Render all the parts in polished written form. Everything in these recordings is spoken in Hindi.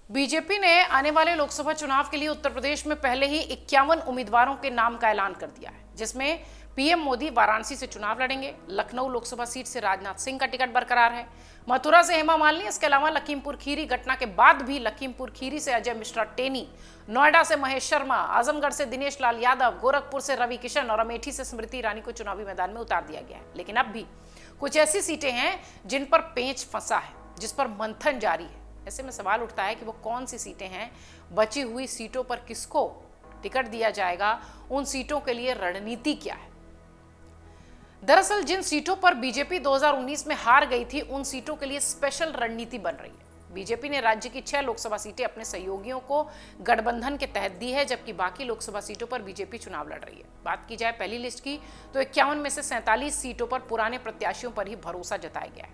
बीजेपी ने आने वाले लोकसभा चुनाव के लिए उत्तर प्रदेश में पहले ही 51 उम्मीदवारों के नाम का ऐलान कर दिया है, जिसमें पीएम मोदी वाराणसी से चुनाव लड़ेंगे। लखनऊ लोकसभा सीट से राजनाथ सिंह का टिकट बरकरार है। मथुरा से हेमा मालिनी, इसके अलावा लखीमपुर खीरी घटना के बाद भी लखीमपुर खीरी से अजय मिश्रा टेनी, नोएडा से महेश शर्मा, आजमगढ़ से दिनेश लाल यादव, गोरखपुर से रवि किशन और अमेठी से स्मृति ईरानी को चुनावी मैदान में उतार दिया गया है। लेकिन अब भी कुछ ऐसी सीटें हैं जिन पर पेंच फंसा है, जिस पर मंथन जारी है। ऐसे में सवाल उठता है कि वो कौन सी सीटें हैं, बची हुई सीटों पर किसको टिकट दिया जाएगा, उन सीटों के लिए रणनीति क्या है। दरअसल जिन सीटों पर बीजेपी 2019 में हार गई थी, उन सीटों के लिए स्पेशल रणनीति बन रही है। बीजेपी ने राज्य की 6 लोकसभा सीटें अपने सहयोगियों को गठबंधन के तहत दी है, जबकि बाकी लोकसभा सीटों पर बीजेपी चुनाव लड़ रही है। बात की जाए पहली लिस्ट की, तो 51 में से 47 सीटों पर पुराने प्रत्याशियों पर ही भरोसा जताया गया है।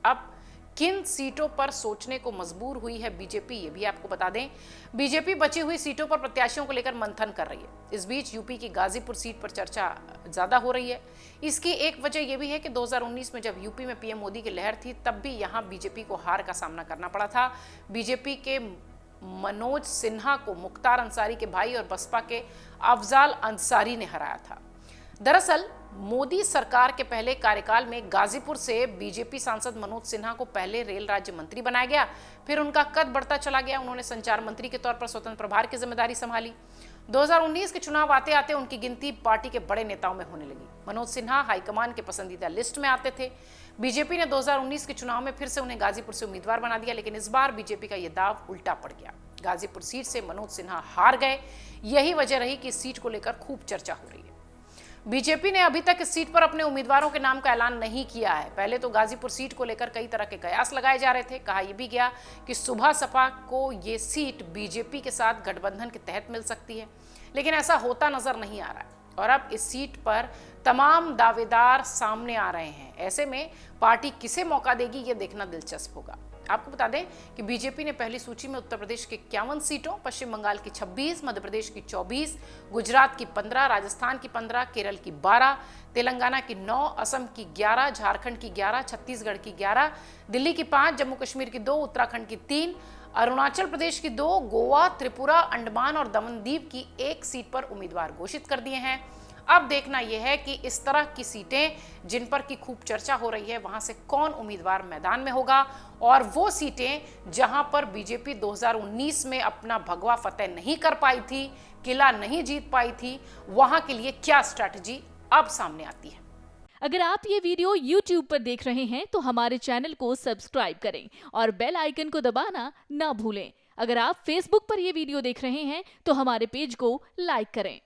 अब किन सीटों पर सोचने को मजबूर हुई है बीजेपी, ये भी आपको बता दें। बीजेपी बची हुई सीटों पर प्रत्याशियों को लेकर मंथन कर रही है। इस बीच यूपी की गाजीपुर सीट पर चर्चा ज्यादा हो रही है। इसकी एक वजह यह भी है कि 2019 में जब यूपी में पीएम मोदी की लहर थी, तब भी यहां बीजेपी को हार का सामना करना पड़ा था। बीजेपी के मनोज सिन्हा को मुख्तार अंसारी के भाई और बसपा के अफजाल अंसारी ने हराया था। दरअसल मोदी सरकार के पहले कार्यकाल में गाजीपुर से बीजेपी सांसद मनोज सिन्हा को पहले रेल राज्य मंत्री बनाया गया, फिर उनका कद बढ़ता चला गया। उन्होंने संचार मंत्री के तौर पर स्वतंत्र प्रभार की जिम्मेदारी संभाली। 2019 के चुनाव आते आते उनकी गिनती पार्टी के बड़े नेताओं में होने लगी। मनोज सिन्हा हाईकमान के पसंदीदा लिस्ट में आते थे। बीजेपी ने 2019 के चुनाव में फिर से उन्हें गाजीपुर से उम्मीदवार बना दिया, लेकिन इस बार बीजेपी का यह दाव उल्टा पड़ गया। गाजीपुर सीट से मनोज सिन्हा हार गए। यही वजह रही कि इस सीट को लेकर खूब चर्चा हो रही है। बीजेपी ने अभी तक इस सीट पर अपने उम्मीदवारों के नाम का ऐलान नहीं किया है। पहले तो गाजीपुर सीट को लेकर कई तरह के कयास लगाए जा रहे थे। कहा यह भी गया कि सुबह सपा को ये सीट बीजेपी के साथ गठबंधन के तहत मिल सकती है, लेकिन ऐसा होता नजर नहीं आ रहा है। और अब इस सीट पर तमाम दावेदार सामने आ रहे हैं। ऐसे में पार्टी किसे मौका देगी, ये देखना दिलचस्प होगा। आपको बता दें कि बीजेपी ने पहली सूची में उत्तर प्रदेश के 51 सीटों, पश्चिम बंगाल की 26, मध्य प्रदेश की 24, गुजरात की 15, राजस्थान की 15, केरल की 12, तेलंगाना की 9, असम की 11, झारखंड की 11, छत्तीसगढ़ की 11, दिल्ली की 5, जम्मू कश्मीर की 2, उत्तराखंड की 3, अरुणाचल प्रदेश की 2, गोवा, त्रिपुरा, अंडमान और दमन द्वीप की 1 सीट पर उम्मीदवार घोषित कर दिए हैं। अब देखना यह है कि इस तरह की सीटें जिन पर की खूब चर्चा हो रही है, वहां से कौन उम्मीदवार मैदान में होगा, और वो सीटें जहां पर बीजेपी 2019 में अपना भगवा फतेह नहीं कर पाई थी, किला नहीं जीत पाई थी, वहां के लिए क्या स्ट्रैटेजी अब सामने आती है। अगर आप ये वीडियो YouTube पर देख रहे हैं तो हमारे चैनल को सब्सक्राइब करें और बेल आइकन को दबाना ना भूलें। अगर आप Facebook पर ये वीडियो देख रहे हैं तो हमारे पेज को लाइक करें।